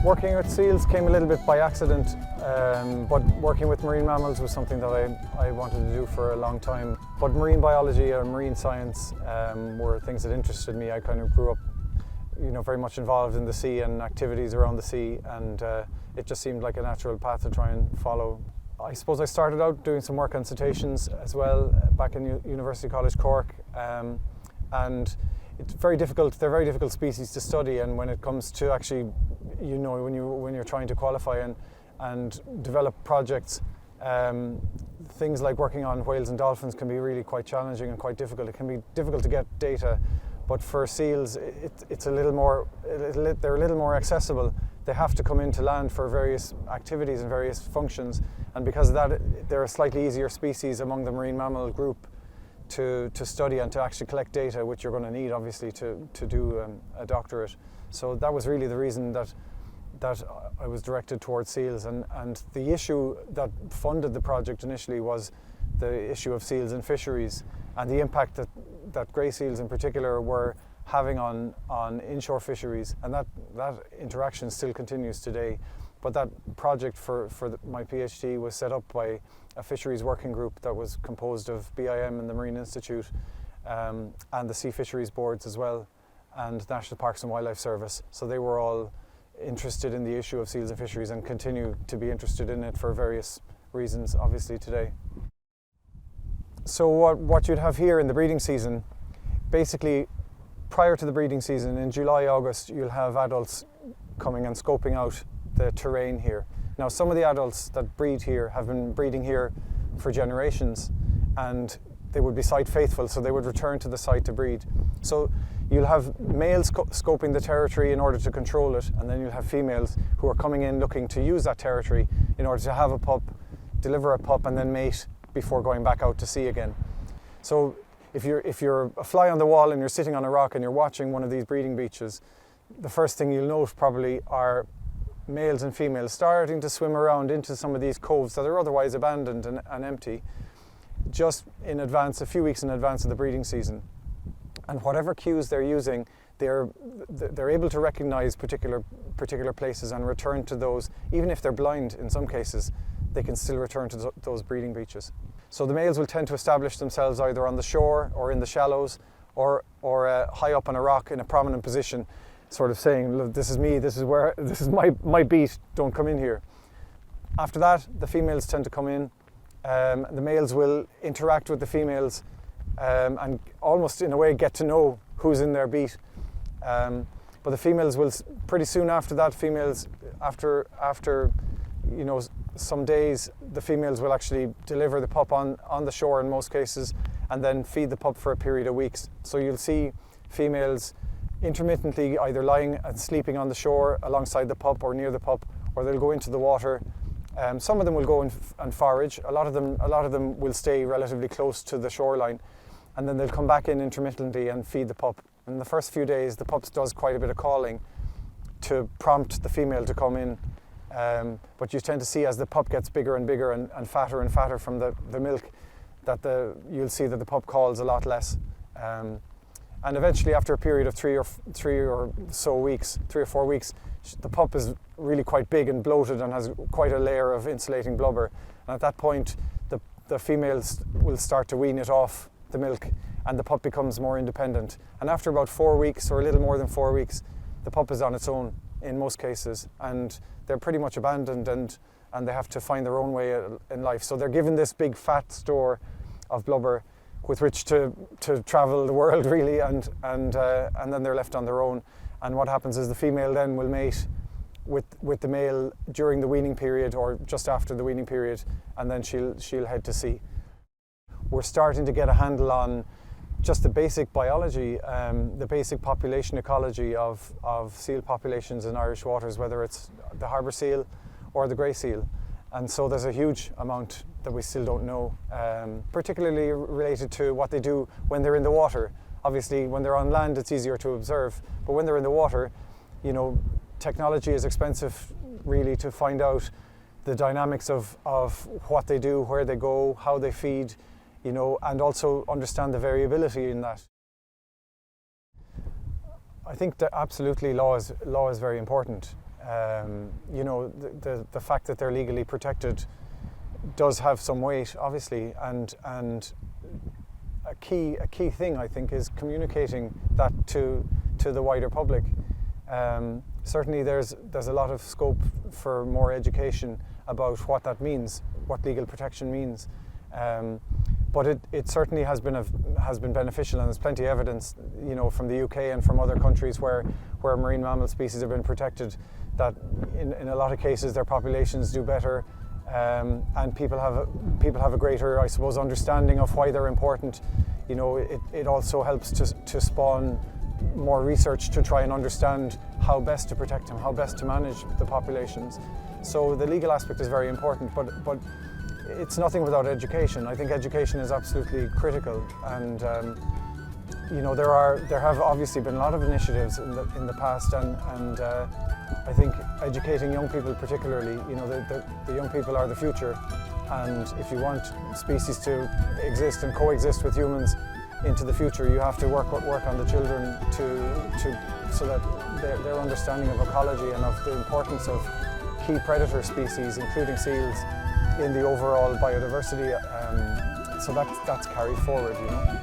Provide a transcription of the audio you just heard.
Working with seals came a little bit by accident, but working with marine mammals was something that I wanted to do for a long time. But marine biology and marine science were things that interested me. I kind of grew up, very much involved in the sea and activities around the sea, and it just seemed like a natural path to try and follow. I suppose I started out doing some work on cetaceans as well back in University College Cork, and it's very difficult. They're very difficult species to study, and when it comes to actually, when you're trying to qualify and develop projects, things like working on whales and dolphins can be really quite challenging and quite difficult. It can be difficult to get data, but for seals, it's a little more. They're a little more accessible. They have to come into land for various activities and various functions, and because of that, they're a slightly easier species among the marine mammal group to study and to actually collect data, which you're going to need obviously to do a doctorate. So that was really the reason that I was directed towards seals, and the issue that funded the project initially was the issue of seals in fisheries and the impact that grey seals in particular were having on inshore fisheries, and that interaction still continues today. But that project for my PhD was set up by a fisheries working group that was composed of BIM and the Marine Institute, and the Sea Fisheries Boards as well, and National Parks and Wildlife Service. So they were all interested in the issue of seals and fisheries and continue to be interested in it for various reasons, obviously, today. So what you'd have here in the breeding season, basically prior to the breeding season, in July, August, you'll have adults coming and scoping out the terrain here. Now, some of the adults that breed here have been breeding here for generations, and they would be site faithful, so they would return to the site to breed. So you'll have males scoping the territory in order to control it, and then you'll have females who are coming in looking to use that territory in order to have a pup, deliver a pup, and then mate before going back out to sea again. So if you're a fly on the wall and you're sitting on a rock and you're watching one of these breeding beaches, the first thing you'll note probably are males and females starting to swim around into some of these coves that are otherwise abandoned and empty, just in advance, a few weeks in advance of the breeding season. And whatever cues they're using, they're able to recognize particular places and return to those. Even if they're blind in some cases, they can still return to those breeding beaches. So the males will tend to establish themselves either on the shore or in the shallows, or high up on a rock in a prominent position, sort of saying, look, this is me, this is my beat, don't come in here. After that, the females tend to come in. The males will interact with the females and almost in a way get to know who's in their beat. But the females will, pretty soon after that, after some days, the females will actually deliver the pup on the shore in most cases, and then feed the pup for a period of weeks. So you'll see females intermittently either lying and sleeping on the shore alongside the pup or near the pup, or they'll go into the water. Some of them will go and forage. A lot of them will stay relatively close to the shoreline, and then they'll come back in intermittently and feed the pup. In the first few days, the pup does quite a bit of calling to prompt the female to come in. But you tend to see as the pup gets bigger and bigger and fatter from the milk, that you'll see that the pup calls a lot less. And eventually, after a period of 3 or 4 weeks, the pup is really quite big and bloated and has quite a layer of insulating blubber. And at that point, the females will start to wean it off the milk, and the pup becomes more independent. And after about 4 weeks, or a little more than 4 weeks, the pup is on its own in most cases, and they're pretty much abandoned, and they have to find their own way in life. So they're given this big fat store of blubber with which to travel the world, really, and then they're left on their own. And what happens is the female then will mate with the male during the weaning period or just after the weaning period, and then she'll head to sea. We're starting to get a handle on just the basic biology, the basic population ecology of seal populations in Irish waters, whether it's the harbour seal or the grey seal. And so there's a huge amount that we still don't know, particularly related to what they do when they're in the water. Obviously, when they're on land, it's easier to observe, but when they're in the water, you know, technology is expensive really to find out the dynamics of what they do, where they go, how they feed, you know, and also understand the variability in that. I think that absolutely law is very important. You know, the fact that they're legally protected does have some weight, obviously, and a key thing, I think, is communicating that to the wider public. Certainly there's a lot of scope for more education about what that means, what legal protection means. But it certainly has been beneficial, and there's plenty of evidence, you know, from the UK and from other countries where marine mammal species have been protected, that in a lot of cases their populations do better, and people have a greater, I suppose, understanding of why they're important. You know, it also helps to spawn more research to try and understand how best to protect them, how best to manage the populations. So the legal aspect is very important, but it's nothing without education. I think education is absolutely critical, and you know, there have obviously been a lot of initiatives in the past, and I think educating young people particularly, you know, the young people are the future, and if you want species to exist and coexist with humans into the future, you have to work on the children so that their understanding of ecology and of the importance of key predator species, including seals, in the overall biodiversity, so that's carried forward, you know.